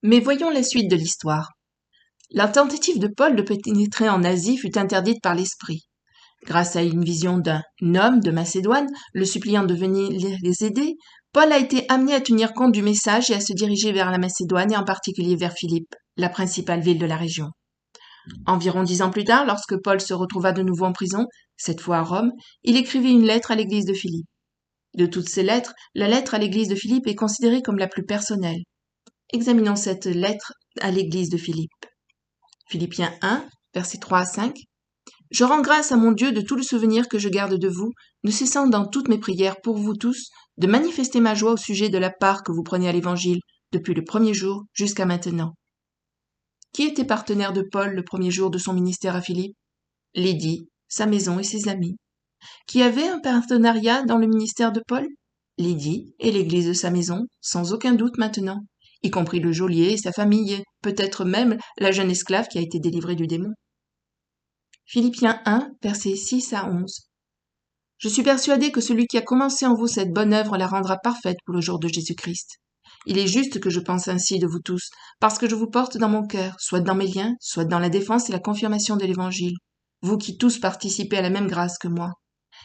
Mais voyons la suite de l'histoire. La tentative de Paul de pénétrer en Asie fut interdite par l'Esprit. Grâce à une vision d'un homme de Macédoine, le suppliant de venir les aider, Paul a été amené à tenir compte du message et à se diriger vers la Macédoine et en particulier vers Philippe, la principale ville de la région. Environ 10 ans plus tard, lorsque Paul se retrouva de nouveau en prison, cette fois à Rome, il écrivit une lettre à l'église de Philippe. De toutes ces lettres, la lettre à l'église de Philippe est considérée comme la plus personnelle. Examinons cette lettre à l'église de Philippe. Philippiens 1, versets 3 à 5. Je rends grâce à mon Dieu de tout le souvenir que je garde de vous, ne cessant dans toutes mes prières pour vous tous de manifester ma joie au sujet de la part que vous prenez à l'Évangile depuis le premier jour jusqu'à maintenant. Qui était partenaire de Paul le premier jour de son ministère à Philippe? Lydie, sa maison et ses amis. Qui avait un partenariat dans le ministère de Paul? Lydie et l'église de sa maison, sans aucun doute maintenant, y compris le geôlier et sa famille, peut-être même la jeune esclave qui a été délivrée du démon. Philippiens 1, versets 6 à 11. Je suis persuadé que celui qui a commencé en vous cette bonne œuvre la rendra parfaite pour le jour de Jésus-Christ. Il est juste que je pense ainsi de vous tous, parce que je vous porte dans mon cœur, soit dans mes liens, soit dans la défense et la confirmation de l'Évangile, vous qui tous participez à la même grâce que moi.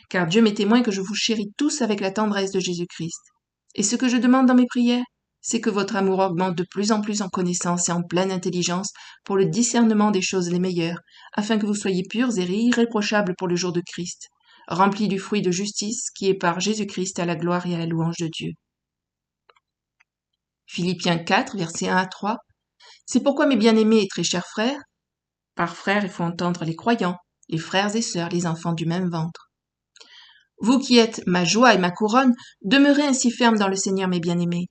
Car Dieu m'est témoin que je vous chéris tous avec la tendresse de Jésus-Christ. Et ce que je demande dans mes prières, c'est que votre amour augmente de plus en plus en connaissance et en pleine intelligence pour le discernement des choses les meilleures, afin que vous soyez purs et irréprochables pour le jour de Christ, remplis du fruit de justice qui est par Jésus-Christ à la gloire et à la louange de Dieu. Philippiens 4, versets 1 à 3. C'est pourquoi, mes bien-aimés et très chers frères, par frères il faut entendre les croyants, les frères et sœurs, les enfants du même ventre. Vous qui êtes ma joie et ma couronne, demeurez ainsi fermes dans le Seigneur, mes bien-aimés.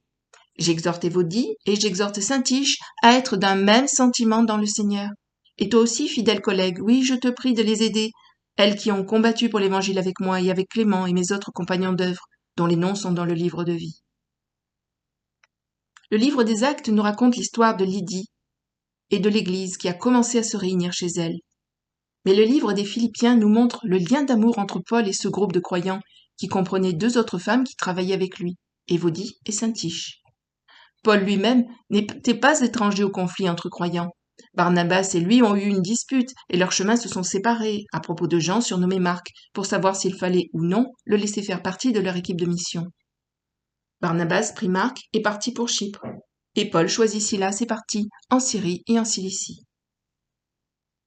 J'exhorte Évodie et j'exhorte Saint-Tiche à être d'un même sentiment dans le Seigneur. Et toi aussi, fidèle collègue, oui, je te prie de les aider, elles qui ont combattu pour l'Évangile avec moi et avec Clément et mes autres compagnons d'œuvre, dont les noms sont dans le livre de vie. Le livre des Actes nous raconte l'histoire de Lydie et de l'Église qui a commencé à se réunir chez elle. Mais le livre des Philippiens nous montre le lien d'amour entre Paul et ce groupe de croyants qui comprenait 2 autres femmes qui travaillaient avec lui, Évodie et Saint-Tiche. Paul lui-même n'était pas étranger au conflit entre croyants. Barnabas et lui ont eu une dispute et leurs chemins se sont séparés à propos de Jean surnommé Marc pour savoir s'il fallait ou non le laisser faire partie de leur équipe de mission. Barnabas prit Marc et partit pour Chypre, et Paul choisit Silas et partit en Syrie et en Cilicie.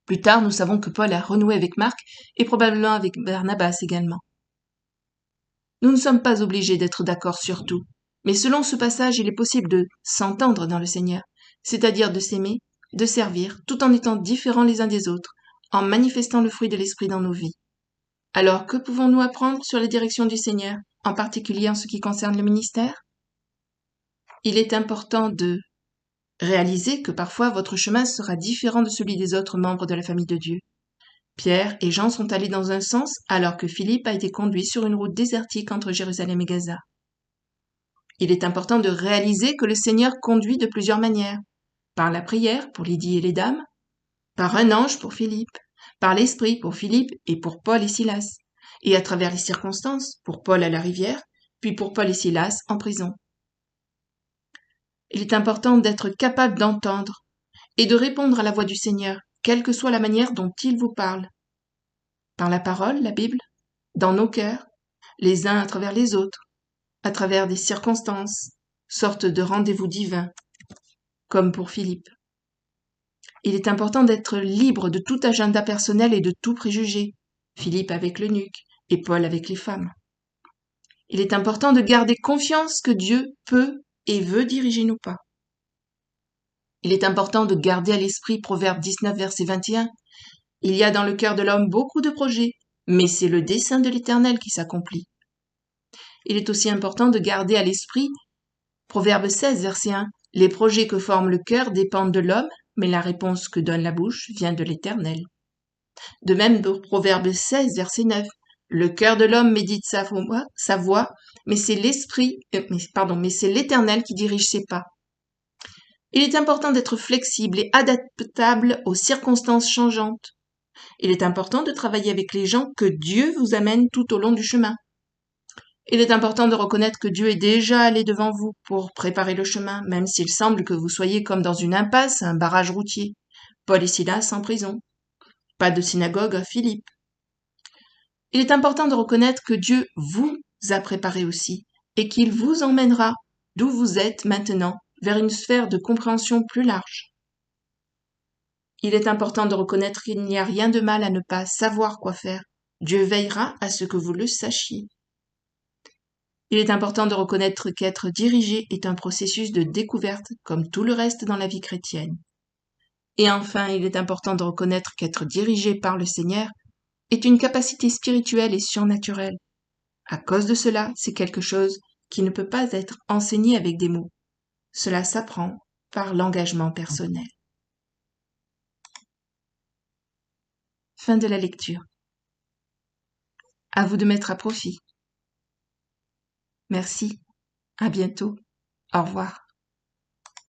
Plus tard, nous savons que Paul a renoué avec Marc et probablement avec Barnabas également. Nous ne sommes pas obligés d'être d'accord sur tout, mais selon ce passage, il est possible de s'entendre dans le Seigneur, c'est-à-dire de s'aimer, de servir, tout en étant différents les uns des autres, en manifestant le fruit de l'Esprit dans nos vies. Alors, que pouvons-nous apprendre sur la direction du Seigneur, en particulier en ce qui concerne le ministère? Il est important de réaliser que parfois votre chemin sera différent de celui des autres membres de la famille de Dieu. Pierre et Jean sont allés dans un sens alors que Philippe a été conduit sur une route désertique entre Jérusalem et Gaza. Il est important de réaliser que le Seigneur conduit de plusieurs manières. Par la prière pour Lydie et les dames, par un ange pour Philippe, par l'Esprit pour Philippe et pour Paul et Silas, et à travers les circonstances, pour Paul à la rivière, puis pour Paul et Silas en prison. Il est important d'être capable d'entendre et de répondre à la voix du Seigneur, quelle que soit la manière dont il vous parle. Par la parole, la Bible, dans nos cœurs, les uns à travers les autres, à travers des circonstances, sorte de rendez-vous divin, comme pour Philippe. Il est important d'être libre de tout agenda personnel et de tout préjugé, Philippe avec l'eunuque et Paul avec les femmes. Il est important de garder confiance que Dieu peut et veut diriger nos pas. Il est important de garder à l'esprit Proverbe 19, verset 21. Il y a dans le cœur de l'homme beaucoup de projets, mais c'est le dessein de l'Éternel qui s'accomplit. Il est aussi important de garder à l'esprit Proverbe 16, verset 1. Les projets que forme le cœur dépendent de l'homme, mais la réponse que donne la bouche vient de l'Éternel. De même, pour Proverbe 16, verset 9. Le cœur de l'homme médite sa voix, mais c'est l'Éternel qui dirige ses pas. Il est important d'être flexible et adaptable aux circonstances changeantes. Il est important de travailler avec les gens que Dieu vous amène tout au long du chemin. Il est important de reconnaître que Dieu est déjà allé devant vous pour préparer le chemin, même s'il semble que vous soyez comme dans une impasse, un barrage routier. Paul et Silas en prison. Pas de synagogue à Philippe. Il est important de reconnaître que Dieu vous a préparé aussi, et qu'il vous emmènera d'où vous êtes maintenant vers une sphère de compréhension plus large. Il est important de reconnaître qu'il n'y a rien de mal à ne pas savoir quoi faire. Dieu veillera à ce que vous le sachiez. Il est important de reconnaître qu'être dirigé est un processus de découverte, comme tout le reste dans la vie chrétienne. Et enfin, il est important de reconnaître qu'être dirigé par le Seigneur est une capacité spirituelle et surnaturelle. À cause de cela, c'est quelque chose qui ne peut pas être enseigné avec des mots. Cela s'apprend par l'engagement personnel. Fin de la lecture. À vous de mettre à profit. Merci. À bientôt. Au revoir.